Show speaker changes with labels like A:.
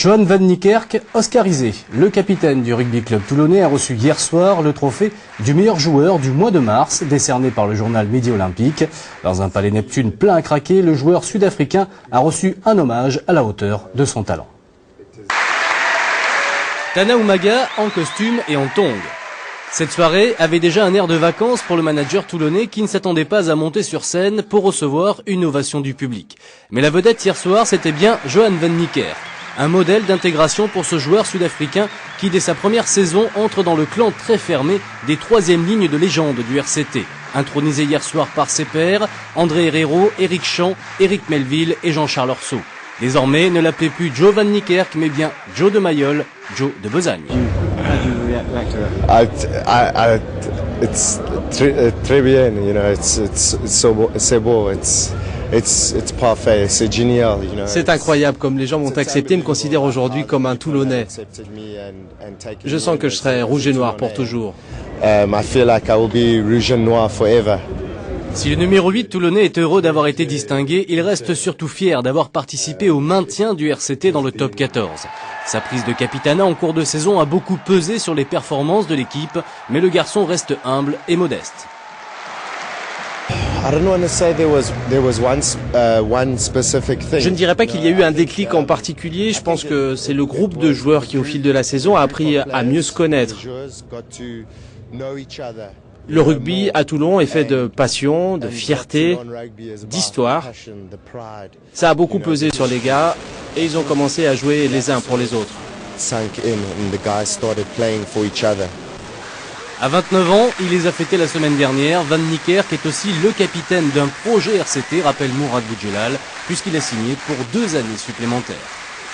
A: Johan van Niekerk, oscarisé. Le capitaine du rugby club toulonnais a reçu hier soir le trophée du meilleur joueur du mois de mars, décerné par le journal Midi Olympique. Dans un palais Neptune plein à craquer, le joueur sud-africain a reçu un hommage à la hauteur de son talent. Tana Umaga en costume et en tongs. Cette soirée avait déjà un air de vacances pour le manager toulonnais qui ne s'attendait pas à monter sur scène pour recevoir une ovation du public. Mais la vedette hier soir, c'était bien Johan van Niekerk. Un modèle d'intégration pour ce joueur sud-africain qui, dès sa première saison, entre dans le clan très fermé des troisième lignes de légende du RCT. Intronisé hier soir par ses pairs, André Herrero, Éric Champ, Éric Melville et Jean-Charles Orso. Désormais, ne l'appelez plus Joe van Niekerk, mais bien Joe de Mayol, Joe de Besagne.
B: It's très bien, you know. C'est beau, it's parfait, c'est génial, you know.
C: C'est incroyable comme les gens m'ont accepté et me considèrent aujourd'hui comme un Toulonnais. Je sens que je serai rouge et noir pour toujours.
B: I feel like I will be rouge and noir forever.
A: Si le numéro 8 toulonnais est heureux d'avoir été distingué, il reste surtout fier d'avoir participé au maintien du RCT dans le top 14. Sa prise de capitanat en cours de saison a beaucoup pesé sur les performances de l'équipe, mais le garçon reste humble et modeste.
C: Je ne dirais pas qu'il y a eu un déclic en particulier. Je pense que c'est le groupe de joueurs qui, au fil de la saison, a appris à mieux se connaître. Le rugby à Toulon est fait de passion, de fierté, d'histoire. Ça a beaucoup pesé sur les gars et ils ont commencé à jouer les uns pour les autres.
A: À 29 ans, il les a fêtés la semaine dernière. Van Niekerk est aussi le capitaine d'un projet RCT, rappelle Mourad Boudjelal, puisqu'il a signé pour 2 années supplémentaires.